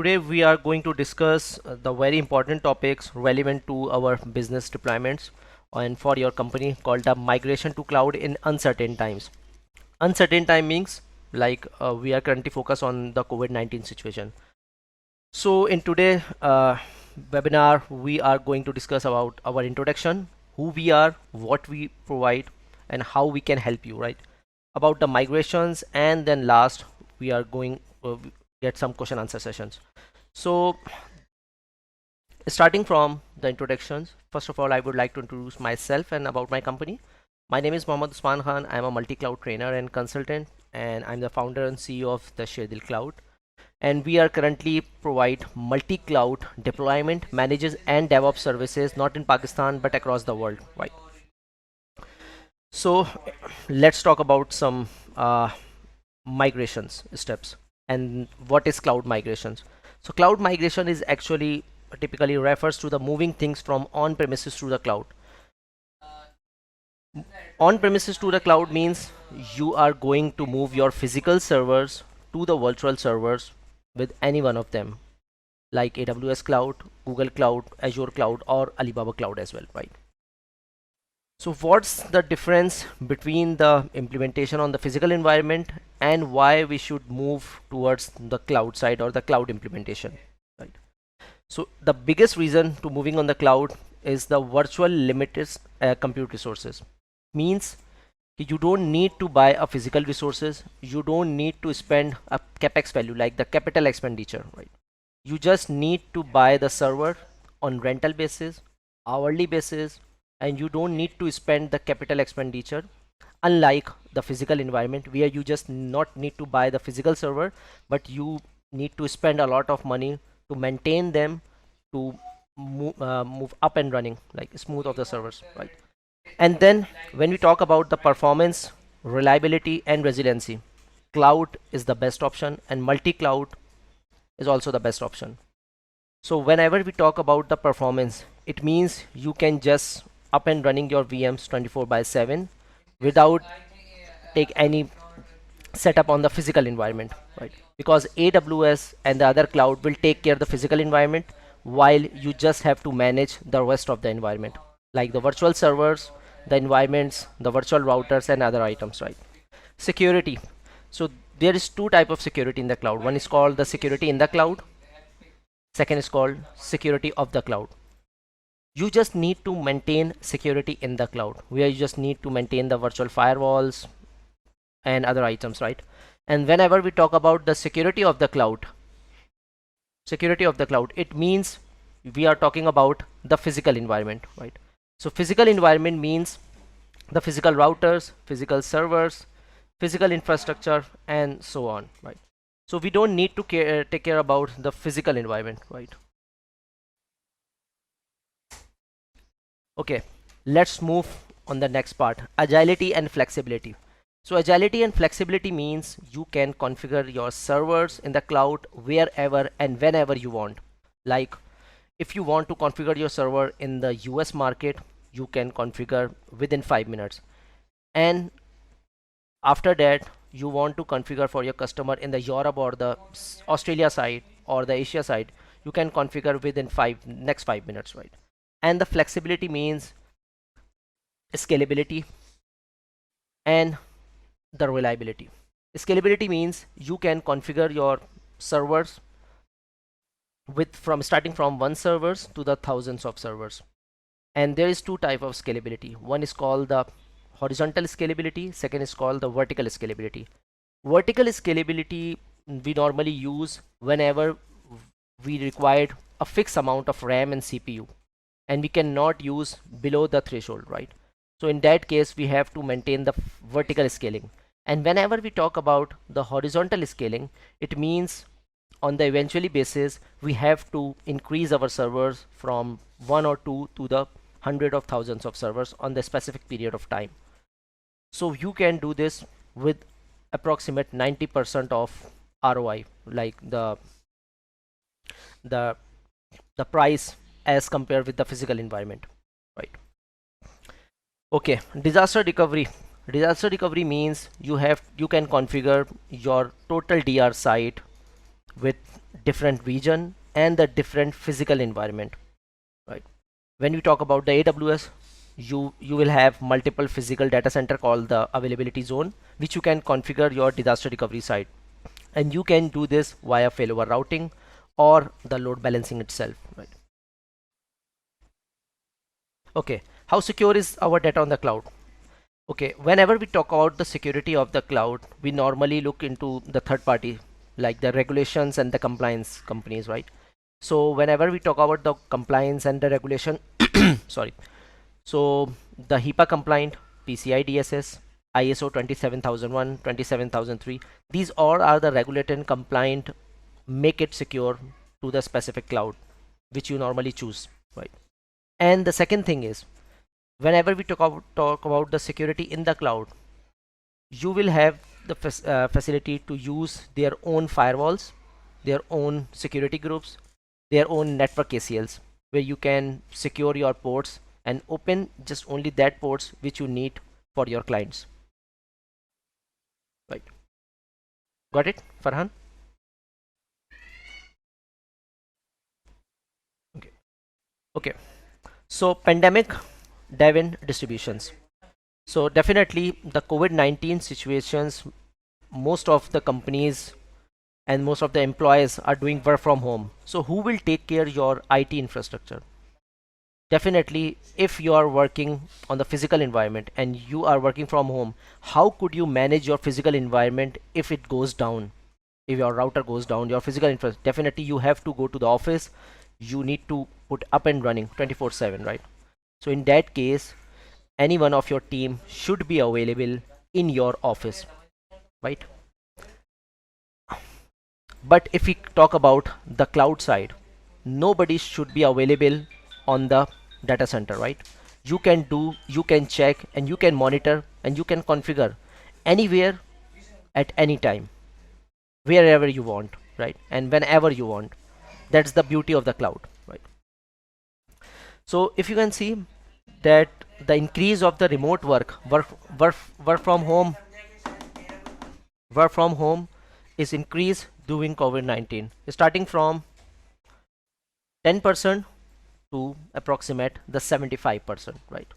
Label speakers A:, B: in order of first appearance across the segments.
A: today we are going to discuss the very important topics relevant to our business deployments and for your company called the migration to cloud in uncertain times. Uncertain time means like we are currently focused on the COVID-19 situation. So in today webinar, we are going to discuss about our introduction, who we are, what we provide, and how we can help you, right? About the migrations, and then last we are going get some question answer sessions. So starting from the introductions, first of all, I would like to introduce myself and about my company. My name is Mohammad Usman Khan. I am a multi-cloud trainer and consultant, and I'm the founder and CEO of the Sherdil Cloud. And we are currently provide multi-cloud deployment, manages and DevOps services, not in Pakistan but across the world, right? So let's talk about some migrations steps and what is cloud migrations. So cloud migration is actually typically refers to the moving things from on-premises to the cloud. On-premises to the cloud means you are going to move your physical servers to the virtual servers with any one of them, like AWS Cloud, Google Cloud, Azure Cloud, or Alibaba Cloud as well, right? So what's the difference between the implementation on the physical environment and why we should move towards the cloud side or the cloud implementation, right? So the biggest reason to moving on the cloud is the virtual limited compute resources. Means you don't need to buy a physical resources, you don't need to spend a capex value like the capital expenditure, right? You just need to buy the server on rental basis, hourly basis, and you don't need to spend the capital expenditure, unlike the physical environment where you just not need to buy the physical server, but you need to spend a lot of money to maintain them, to move up and running like smooth of the servers, right? And then when we talk about the performance, reliability, and resiliency, cloud is the best option and multi-cloud is also the best option. So whenever we talk about the performance, it means you can just up and running your VMs 24/7 without take any setup on the physical environment, right? Because AWS and the other cloud will take care of the physical environment while you just have to manage the rest of the environment, like the virtual servers, the environments, the virtual routers, and other items, right? Security. So there is two type of security in the cloud. One is called the security in the cloud. Second is called security of the cloud. You just need to maintain security in the cloud, where you just need to maintain the virtual firewalls and other items, right? And whenever we talk about the security of the cloud, it means we are talking about the physical environment, right? So physical environment means the physical routers, physical servers, physical infrastructure, and so on, right? So we don't need to take care about the physical environment, right? Okay, let's move on the next part, agility and flexibility. So agility and flexibility means you can configure your servers in the cloud wherever and whenever you want. Like if you want to configure your server in the US market, you can configure within 5 minutes. And after that, you want to configure for your customer in the Europe or the Australia side or the Asia side, you can configure within next 5 minutes, right? And the flexibility means scalability and the reliability. Scalability means you can configure your servers starting from one servers to the thousands of servers. And there is two type of scalability. One is called the horizontal scalability, second is called the vertical scalability. Vertical scalability we normally use whenever we required a fixed amount of RAM and CPU, and we cannot use below the threshold, right? So in that case, we have to maintain the vertical scaling. And whenever we talk about the horizontal scaling, it means on the eventually basis, we have to increase our servers from 1 or 2 to the hundred of thousands of servers on the specific period of time. So you can do this with approximate 90% of ROI, like the price as compared with the physical environment, right? Okay, disaster recovery. Disaster recovery means you can configure your total DR site with different region and the different physical environment, right? When we talk about the AWS, you will have multiple physical data center called the availability zone, which you can configure your disaster recovery side, and you can do this via failover routing or the load balancing itself, right? Okay, how secure is our data on the cloud? Okay, whenever we talk about the security of the cloud, we normally look into the third party, like the regulations and the compliance companies, right? So whenever we talk about the compliance and the regulation, sorry, so the HIPAA compliant, PCI DSS, ISO 27001, 27003, these all are the regulated and compliant, make it secure to the specific cloud which you normally choose, right? And the second thing is, whenever we talk about the security in the cloud, you will have the facility to use their own firewalls, their own security groups, their own network ACLs, where you can secure your ports and open just only that ports which you need for your clients, right? Got it, Farhan? Okay. Okay, so pandemic dive in distributions. So definitely the COVID-19 situations, most of the companies and most of the employees are doing work from home. So who will take care your IT infrastructure? Definitely, if you are working on the physical environment and you are working from home, how could you manage your physical environment if it goes down? If your router goes down, your physical infrastructure, definitely you have to go to the office. You need to put up and running 24/7, right? So in that case, any one of your team should be available in your office, right? But if we talk about the cloud side, nobody should be available on the data center, right? You can check and you can monitor and you can configure anywhere at any time, wherever you want, right? And whenever you want. That's the beauty of the cloud, right? So if you can see that the increase of the remote work, work from home, work from home is increased during COVID-19, starting from 10% to approximate the 75%, right?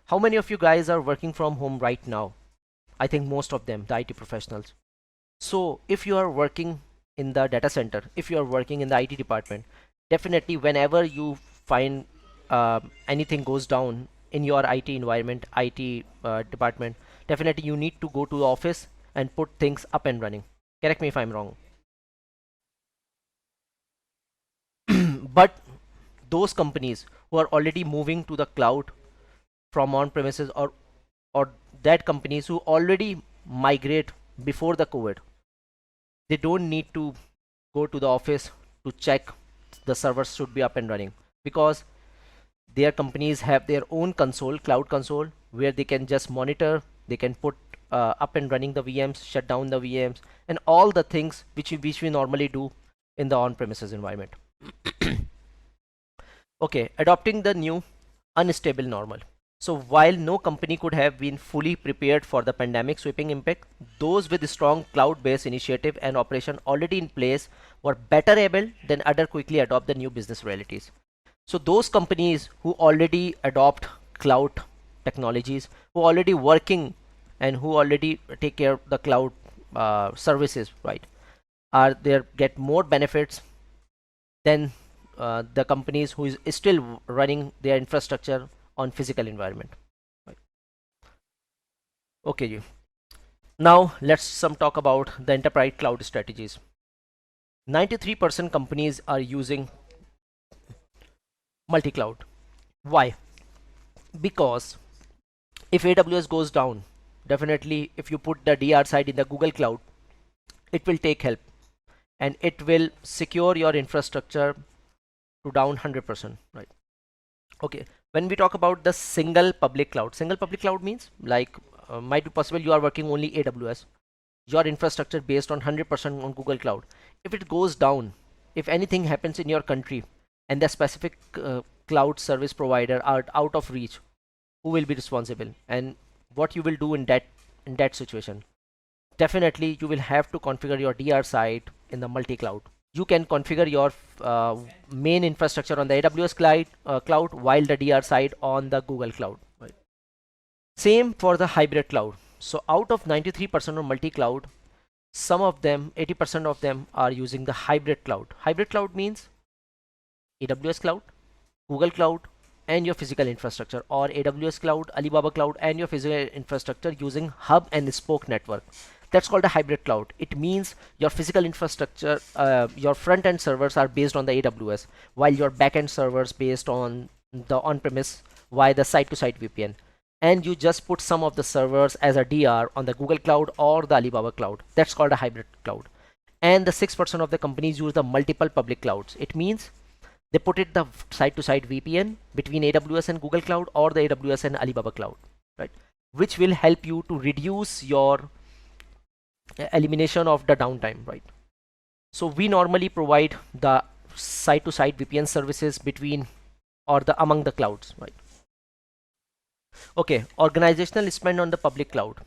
A: How many of you guys are working from home right now? I think most of them, the IT professionals. So if you are working in the data center, if you are working in the IT department, definitely whenever you find anything goes down in your IT environment, IT department, definitely you need to go to the office and put things up and running. Correct me if I'm wrong. But those companies who are already moving to the cloud from on premises, or that companies who already migrate before the COVID, they don't need to go to the office to check the servers should be up and running, because their companies have their own console, cloud console, where they can just monitor, they can put up and running the VMs, shut down the VMs, and all the things which we normally do in the on-premises environment. Okay, adopting the new unstable normal. So while no company could have been fully prepared for the pandemic sweeping impact, those with strong cloud-based initiative and operation already in place were better able than other quickly adopt the new business realities. So those companies who already adopt cloud technologies, who already working and who already take care of the cloud services, right, are there get more benefits than the companies who is still running their infrastructure on physical environment, right? Okay, now let's some talk about the enterprise cloud strategies. 93% companies are using multi-cloud. Why? Because if AWS goes down, definitely if you put the DR side in the Google Cloud, it will take help and it will secure your infrastructure to down 100%, right? Okay, when we talk about the single public cloud means like might be possible you are working only AWS, your infrastructure based on 100% on Google Cloud. If it goes down, if anything happens in your country and the specific cloud service provider are out of reach, who will be responsible and what you will do in that situation? Definitely you will have to configure your DR site in the multi-cloud. you can configure your main infrastructure on the AWS cloud while the DR side on the Google cloud. Right. Same for the hybrid cloud. So out of 93% of multi-cloud, some of them, 80% of them are using the hybrid cloud. Hybrid cloud means AWS cloud, Google cloud, and your physical infrastructure, or AWS cloud, Alibaba cloud, and your physical infrastructure using hub and spoke network. That's called a hybrid cloud. It means your physical infrastructure, your front end servers are based on the AWS, while your back end servers based on the on-premise via the site-to-site VPN. And you just put some of the servers as a DR on the Google cloud or the Alibaba cloud. That's called a hybrid cloud. And the 6% of the companies use the multiple public clouds. It means they put it the site-to-site VPN between AWS and Google cloud, or the AWS and Alibaba cloud, right? Which will help you to reduce your elimination of the downtime, right? So we normally provide the site-to-site VPN services between or the among the clouds, right? Okay, organizational spend on the public cloud.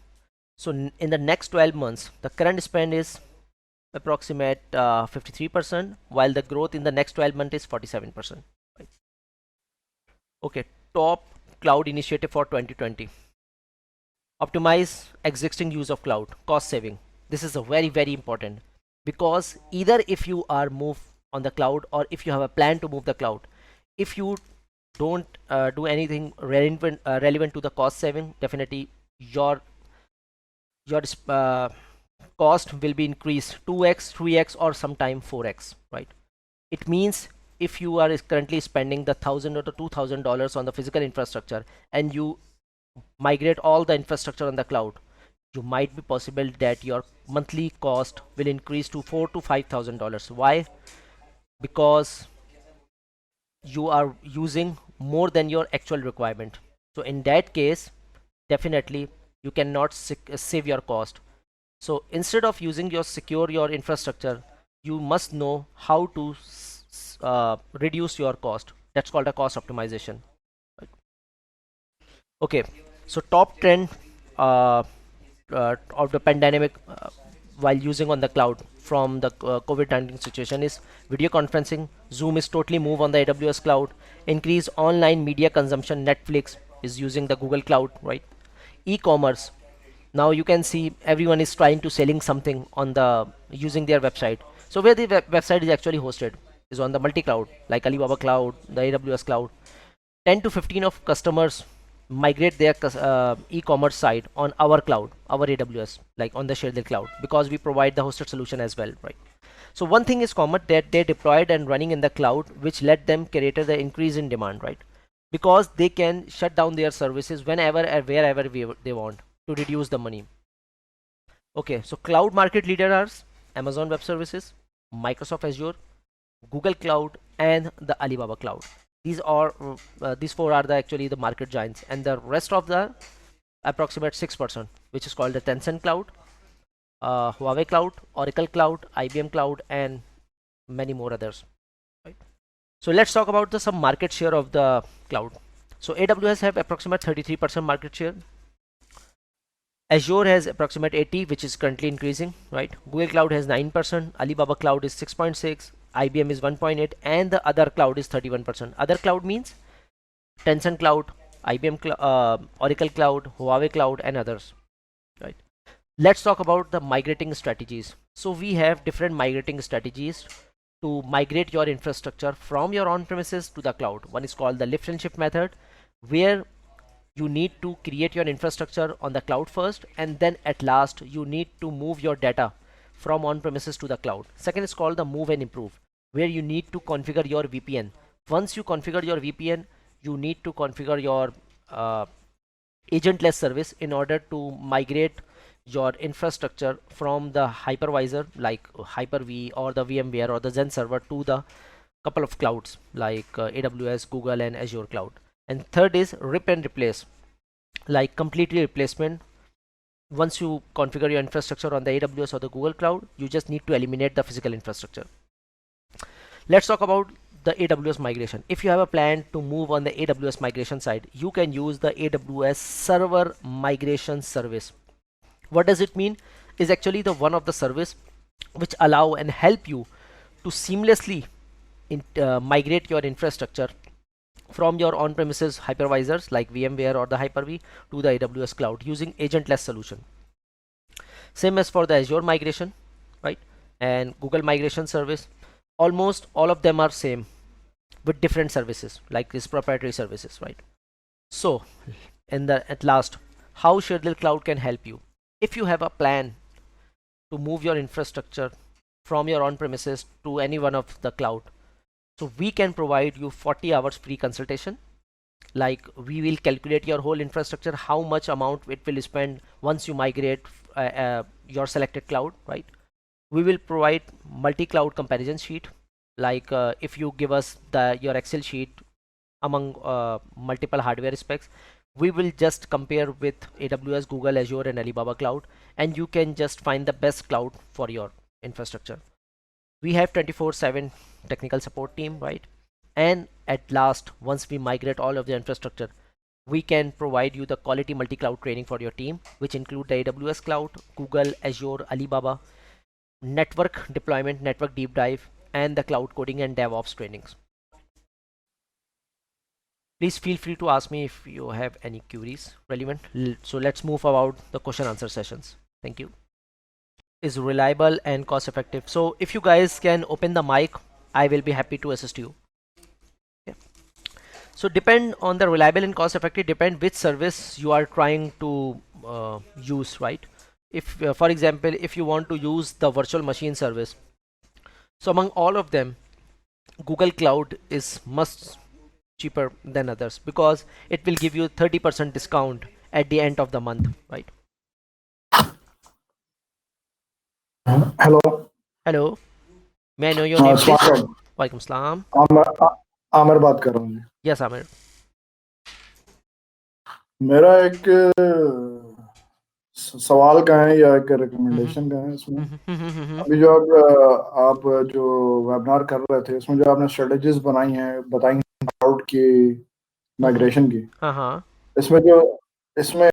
A: So in the next 12 months, the current spend is approximate 53%, while the growth in the next 12 months is 47%. Right? Okay, top cloud initiative for 2020. Optimize existing use of cloud, cost saving. This is a very important, because either if you are moved on the cloud or if you have a plan to move the cloud, if you don't do anything relevant to the cost saving, definitely your cost will be increased 2x, 3x, or sometime 4x, right? It means if you are currently spending the $1,000 or the $2,000 on the physical infrastructure and you migrate all the infrastructure on the cloud, you might be possible that your monthly cost will increase to $4,000 to $5,000. Why? Because you are using more than your actual requirement. So in that case, definitely you cannot save your cost. So instead of using your secure your infrastructure, you must know how to reduce your cost. That's called a cost optimization. Right. Okay, so top trend of the pandemic while using on the cloud from the COVID-19 situation is video conferencing. Zoom is totally move on the AWS cloud. Increase online media consumption. Netflix is using the Google cloud, right? E-commerce. Now you can see everyone is trying to selling something on the using their website. So where the website is actually hosted is on the multi-cloud, like Alibaba cloud, the AWS cloud. 10 to 15 of customers migrate their e-commerce site on our cloud, our AWS, like on the Sherdil cloud, because we provide the hosted solution as well, right? So one thing is common, that they deployed and running in the cloud, which let them create the increase in demand, right? Because they can shut down their services whenever and wherever they want to reduce the money. Okay, so cloud market leader are Amazon Web Services, Microsoft Azure, Google Cloud, and the Alibaba Cloud. These are these four are actually the market giants, and the rest of the approximate 6%, which is called the Tencent Cloud, Huawei Cloud, Oracle Cloud, IBM Cloud, and many more others. Right. So let's talk about some market share of the cloud. So AWS have approximate 33% market share. Azure has approximate 80, which is currently increasing, right? Google Cloud has 9%, Alibaba Cloud is 6.6, IBM is 1.8, and the other cloud is 31%. Other cloud means Tencent Cloud, IBM Oracle Cloud, Huawei Cloud, and others, right? Let's talk about the migrating strategies. So we have different migrating strategies to migrate your infrastructure from your on-premises to the cloud. One is called the lift and shift method, where you need to create your infrastructure on the cloud first, and then at last you need to move your data from on-premises to the cloud. Second is called the move and improve, where you need to configure your VPN. Once you configure your VPN, you need to configure your agentless service in order to migrate your infrastructure from the hypervisor like Hyper-V or the VMware or the Zen server to the couple of clouds like AWS, Google, and Azure cloud. And third is rip and replace, like completely replacement. Once you configure your infrastructure on the AWS or the Google cloud, you just need to eliminate the physical infrastructure. Let's talk about the AWS migration. If you have a plan to move on the AWS migration side, you can use the AWS server migration service. What does it mean? Is actually the one of the service which allow and help you to seamlessly migrate your infrastructure from your on-premises hypervisors like VMware or the Hyper-V to the AWS cloud using agentless solution. Same as for the Azure migration, right? And Google migration service. Almost all of them are same with different services like these proprietary services, right? So, at last, how Sherdil Cloud can help you. If you have a plan to move your infrastructure from your on-premises to any one of the cloud, so we can provide you 40 hours free consultation. Like we will calculate your whole infrastructure, how much amount it will spend once you migrate your selected cloud, right? We will provide multi-cloud comparison sheet. Like if you give us your Excel sheet among multiple hardware specs, we will just compare with AWS, Google, Azure and Alibaba cloud, and you can just find the best cloud for your infrastructure. We have 24/7 technical support team, right? And at last, once we migrate all of the infrastructure, we can provide you the quality multi-cloud training for your team, which include the AWS cloud, Google, Azure, Alibaba, network deployment, network deep dive, and the cloud coding and DevOps trainings. Please feel free to ask me if you have any queries relevant. So let's move about the question answer sessions. Thank you. Is reliable and cost effective. So if you guys can open the mic, I will be happy to assist you. Yeah. So depend on the reliable and cost effective, depend which service you are trying to use, right? If for example, if you want to use the virtual machine service, so among all of them, Google Cloud is much cheaper than others because it will give you 30% discount at the end of the month, right?
B: Hello.
A: Hello, may I know your name, please? Walaikum salam.
B: Aamir बात कर रहा हूँ।
A: Yes, Amir.
B: मेरा एक सवाल का है या एक रिकमेंडेशन का है इसमें। अभी जो आप जो वेबिनार कर रहे थे इसमें जो आपने स्ट्रेटेजीज बनाई हैं बताई क्लाउड की माइग्रेशन की,
A: हाँ,
B: इसमें